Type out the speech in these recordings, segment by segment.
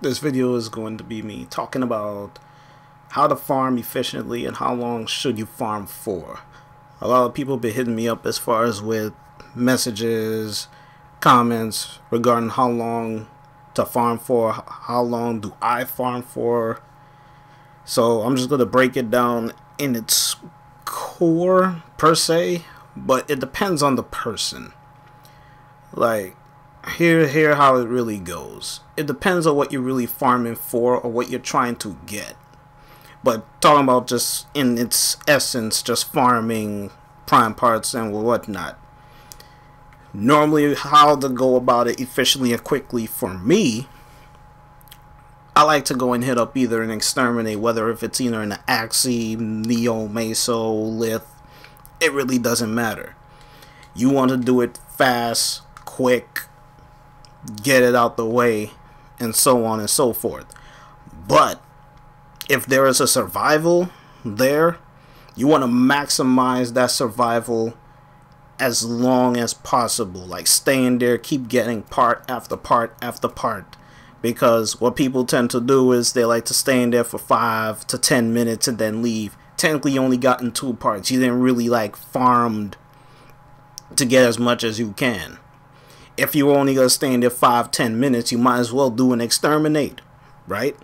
This video is going to be me talking about how to farm efficiently and how long should you farm for. A lot of people been hitting me up as far as with messages, comments regarding how long to farm for, how long do I farm for. So I'm just going to break it down in its core per se, but it depends on the person. Like, here how it really goes. It depends on what you're really farming for or what you're trying to get. But talking about just in its essence, just farming prime parts and whatnot. Normally, how to go about it efficiently and quickly for me, I like to go and hit up either an exterminate, whether if it's either an Axie, Neo, Meso, Lith, it really doesn't matter. You want to do it fast, quick, get it out the way, and so on and so forth. But if there is a survival there, you want to maximize that survival as long as possible. Like, stay in there, keep getting part after part after part. Because what people tend to do is they like to stay in there for 5 to 10 minutes and then leave. Technically, you only gotten 2 parts. You didn't really like farmed to get as much as you can. If you're only going to stay in there 5-10 minutes, you might as well do an exterminate, right?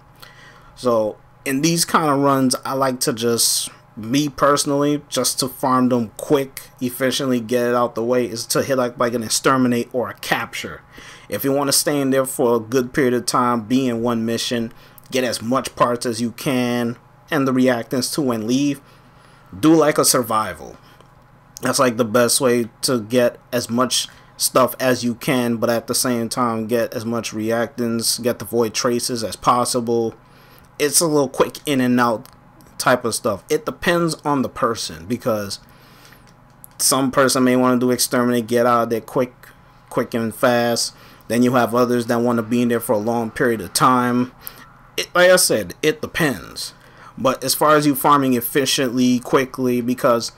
So in these kind of runs, I like to just, me personally, just to farm them quick, efficiently, get it out the way, is to hit like an exterminate or a capture. If you want to stay in there for a good period of time, be in one mission, get as much parts as you can, and the reactants too, and leave, do like a survival. That's like the best way to get as much stuff as you can, but at the same time get as much reactants, get the void traces as possible. It's a little quick in and out type of stuff. It depends on the person, because some person may want to do exterminate, get out of there quick and fast. Then you have others that want to be in there for a long period of time. Like I said, it depends. But as far as you farming efficiently, quickly, because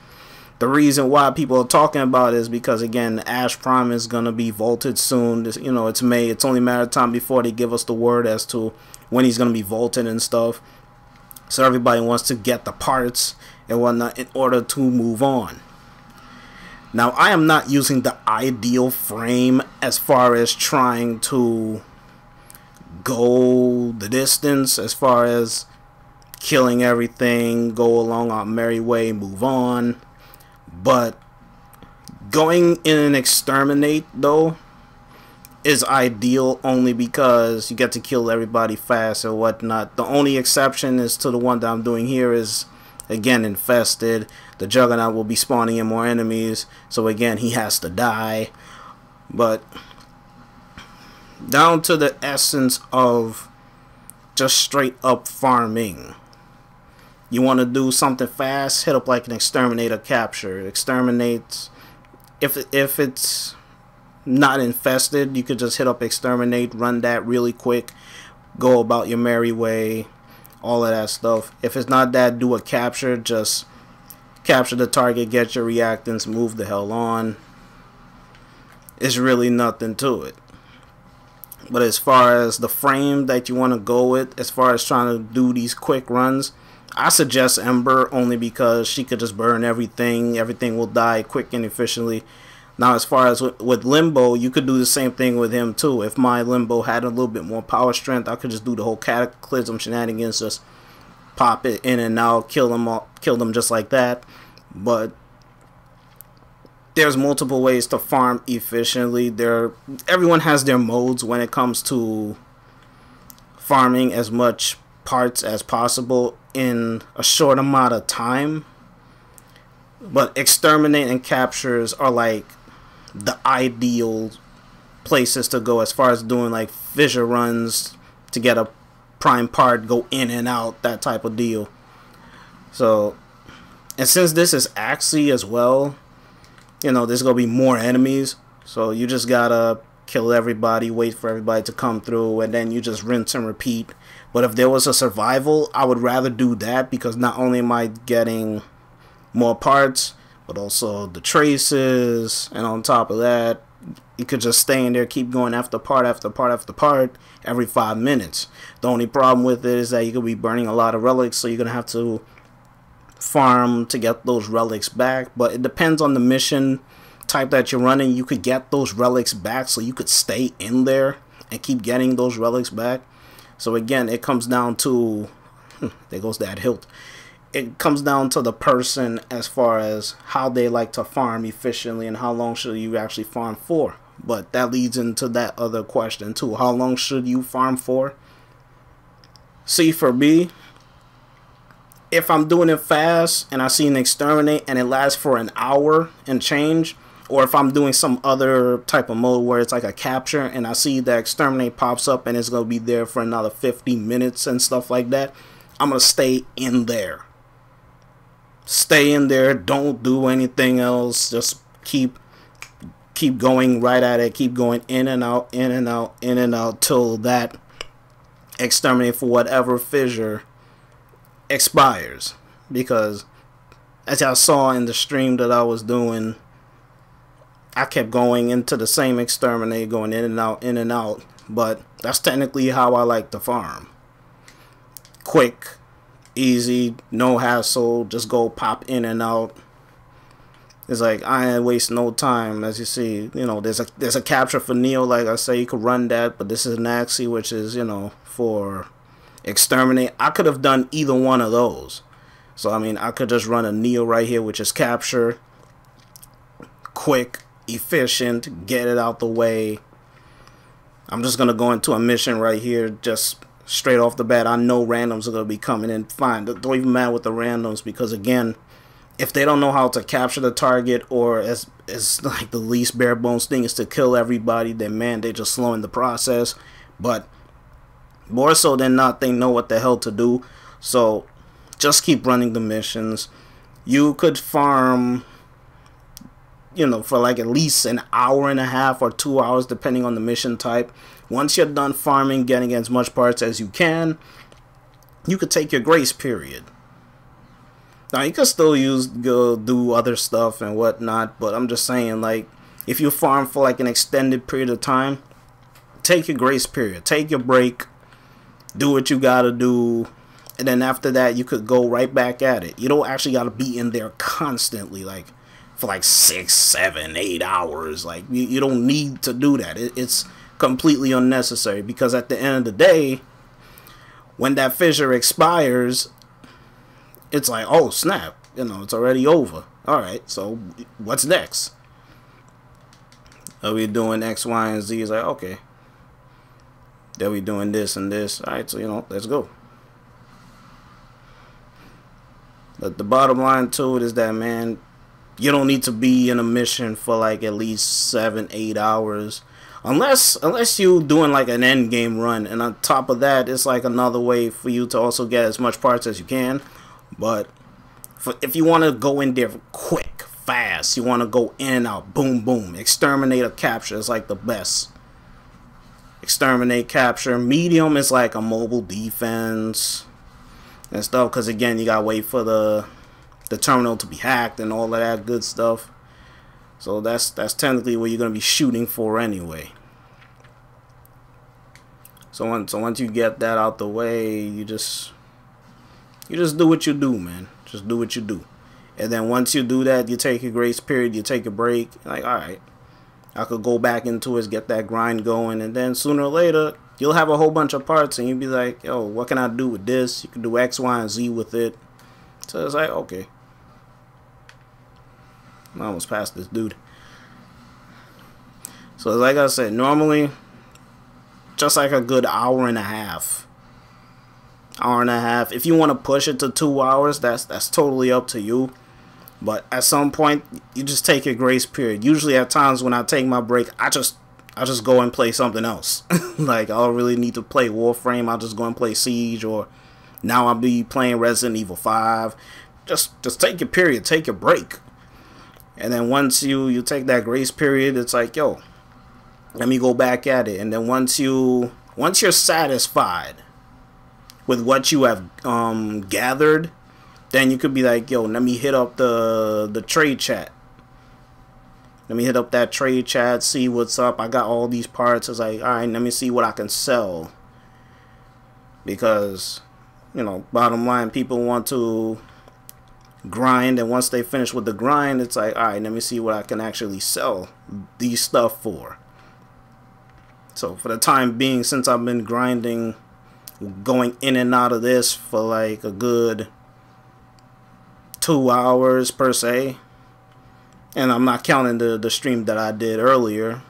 the reason why people are talking about it is because, again, Ash Prime is going to be vaulted soon. You know, it's May. It's only a matter of time before they give us the word as to when he's going to be vaulted and stuff. So everybody wants to get the parts and whatnot in order to move on. Now, I am not using the ideal frame as far as trying to go the distance, as far as killing everything, go along our merry way, move on. But going in an exterminate, though, is ideal only because you get to kill everybody fast or whatnot. The only exception is to the one that I'm doing here is, again, infested. The Juggernaut will be spawning in more enemies, so again, he has to die. But down to the essence of just straight up farming. You want to do something fast, hit up like an exterminator capture. Exterminate, if it's not infested, you could just hit up exterminate, run that really quick, go about your merry way, all of that stuff. If it's not that, do a capture, just capture the target, get your reactants, move the hell on. It's really nothing to it. But as far as the frame that you want to go with, as far as trying to do these quick runs, I suggest Ember only because she could just burn everything. Everything will die quick and efficiently. Now, as far as with Limbo, you could do the same thing with him too. If my Limbo had a little bit more power strength, I could just do the whole Cataclysm shenanigans, just pop it in and out, kill them just like that. But there's multiple ways to farm efficiently. Everyone has their modes when it comes to farming as much parts as possible in a short amount of time. But exterminate and captures are like the ideal places to go as far as doing like fissure runs to get a prime part, go in and out, that type of deal. So, and since this is Axie as well, you know, there's gonna be more enemies, so you just gotta kill everybody, wait for everybody to come through, and then you just rinse and repeat. But if there was a survival, I would rather do that, because not only am I getting more parts, but also the traces, and on top of that, You could just stay in there, keep going after part after part after part every 5 minutes. The only problem with it is that you could be burning a lot of relics, so you're going to have to farm to get those relics back. But it depends on the mission type that you're running. You could get those relics back, so you could stay in there and keep getting those relics back. So again, it comes down to, there goes that hilt. It comes down to the person as far as how they like to farm efficiently and how long should you actually farm for. But that leads into that other question too. How long should you farm for? See, for me, if I'm doing it fast and I see an exterminate and it lasts for an hour and change, or if I'm doing some other type of mode where it's like a capture and I see the exterminate pops up and it's going to be there for another 50 minutes and stuff like that, I'm going to stay in there. Stay in there, don't do anything else, just keep going right at it, keep going in and out, in and out, in and out, till that exterminate for whatever fissure expires. Because as y'all saw in the stream that I was doing, I kept going into the same exterminate, going in and out, but that's technically how I like to farm. Quick, easy, no hassle, just go pop in and out. It's like I ain't waste no time. As you see, you know, there's a capture for Neo, like I say, you could run that, but this is an Axie, which is, you know, for exterminate. I could have done either one of those. So I mean, I could just run a Neo right here, which is capture, quick, efficient, get it out the way. I'm just gonna go into a mission right here, just straight off the bat. I know randoms are going to be coming in. Fine, don't even matter with the randoms, because again, if they don't know how to capture the target, or as like the least bare bones thing is to kill everybody, then man, they're just slowing the process. But more so than not, they know what the hell to do. So just keep running the missions. You could farm, you know, for like at least an hour and a half or 2 hours, depending on the mission type. Once you're done farming, getting as much parts as you can, you could take your grace period. Now, you can still go do other stuff and whatnot, but I'm just saying, like, if you farm for like an extended period of time, take your grace period, take your break, do what you gotta do, and then after that, you could go right back at it. You don't actually gotta be in there constantly, like, for like 6, 7, 8 hours. Like, you don't need to do that. It's completely unnecessary, because at the end of the day, when that fissure expires, it's like, oh snap, you know, it's already over. Alright, so what's next? Are we doing X, Y, and Z? It's like, okay, then we doing this and this. Alright, so, you know, let's go. But the bottom line to it is that, man, you don't need to be in a mission for like at least 7, 8 hours. Unless you doing like an end game run, and on top of that, it's like another way for you to also get as much parts as you can. But if you want to go in there quick, fast, you want to go in and out, boom, boom, exterminate or capture is like the best. Exterminate, capture. Medium is like a mobile defense and stuff, because again, you gotta wait for the terminal to be hacked and all of that good stuff. So that's technically what you're gonna be shooting for anyway. So once you get that out the way, you just do what you do, man. Just do what you do. And then once you do that, you take your grace period, you take a break. Like, alright, I could go back into it, get that grind going, and then sooner or later, you'll have a whole bunch of parts, and you'll be like, yo, what can I do with this? You can do X, Y, and Z with it. So it's like, okay. I almost passed this dude. So like I said, normally, just like a good hour and a half. If you want to push it to 2 hours, that's totally up to you. But at some point, you just take your grace period. Usually at times when I take my break, I just go and play something else. Like, I don't really need to play Warframe. I'll just go and play Siege, or now I'll be playing Resident Evil 5. Just take your period, take your break. And then once you take that grace period, it's like, yo, let me go back at it. And then once you're satisfied with what you have gathered, then you could be like, yo, let me hit up the trade chat. Let me hit up that trade chat, see what's up. I got all these parts. It's like, alright, let me see what I can sell. Because, you know, bottom line, people want to grind, and once they finish with the grind, it's like, alright, let me see what I can actually sell these stuff for. So for the time being, since I've been grinding, going in and out of this for like a good 2 hours per se, and I'm not counting the stream that I did earlier,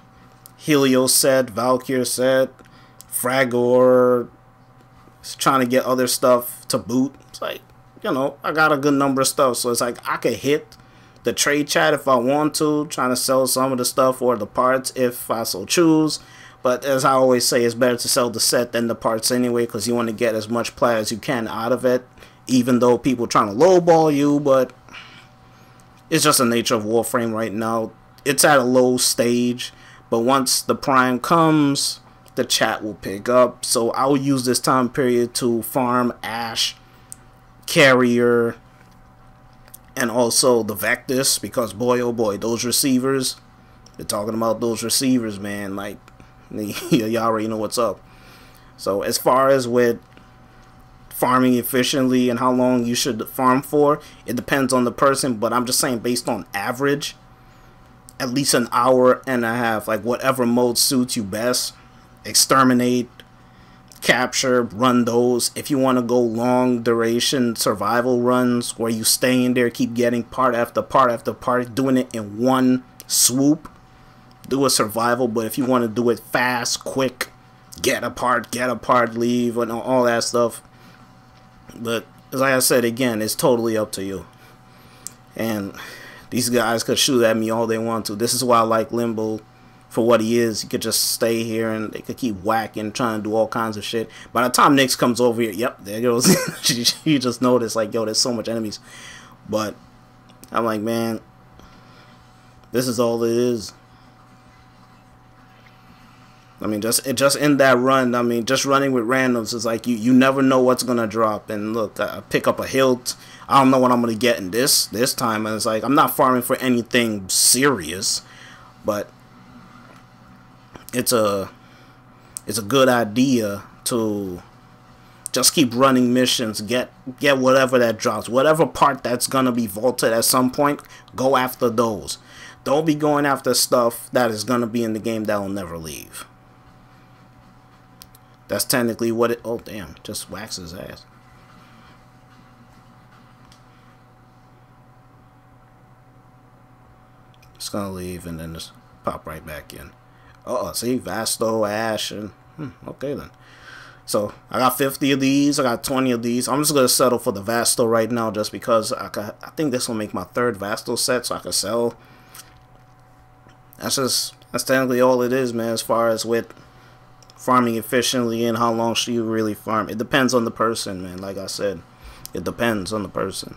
Helios set, Valkyr set, Fragor, trying to get other stuff to boot. It's like, you know, I got a good number of stuff, so it's like I could hit the trade chat if I want to, trying to sell some of the stuff or the parts if I so choose. But as I always say, it's better to sell the set than the parts anyway, because you want to get as much play as you can out of it, even though people are trying to lowball you. But it's just the nature of Warframe right now. It's at a low stage, but once the prime comes, the chat will pick up. So I'll use this time period to farm Ash, Carrier, and also the Vectis, because boy oh boy, those receivers, they're talking about those receivers, man. Like, y'all already know what's up. So as far as with farming efficiently and how long you should farm for, it depends on the person, but I'm just saying based on average, at least an hour and a half, like whatever mode suits you best. Exterminate, capture, run those. If you want to go long duration survival runs where you stay in there, keep getting part after part after part, doing it in one swoop, do a survival. But if you want to do it fast, quick, get apart, leave, and all that stuff. But like I said, again, it's totally up to you. And these guys could shoot at me all they want to. This is why I like Limbo for what he is. He could just stay here and they could keep whacking, trying to do all kinds of shit. By the time Nyx comes over here, yep, there goes. she just noticed, like, yo, there's so much enemies. But I'm like, man, this is all it is. I mean, just in that run, I mean, just running with randoms is like you never know what's gonna drop. And look, I pick up a hilt. I don't know what I'm gonna get in this time, and it's like I'm not farming for anything serious, but it's a good idea to just keep running missions, get whatever that drops, whatever part that's gonna be vaulted at some point. Go after those. Don't be going after stuff that is gonna be in the game that will never leave. That's technically what it... Oh, damn. Just wax his ass. It's gonna leave and then just pop right back in. Uh-oh, see? Vasto, Ash, and... okay, then. So, I got 50 of these. I got 20 of these. I'm just gonna settle for the Vasto right now just because I think this will make my third Vasto set, so I can sell. That's technically all it is, man, as far as with farming efficiently and how long should you really farm. It depends on the person, man. Like I said, it depends on the person.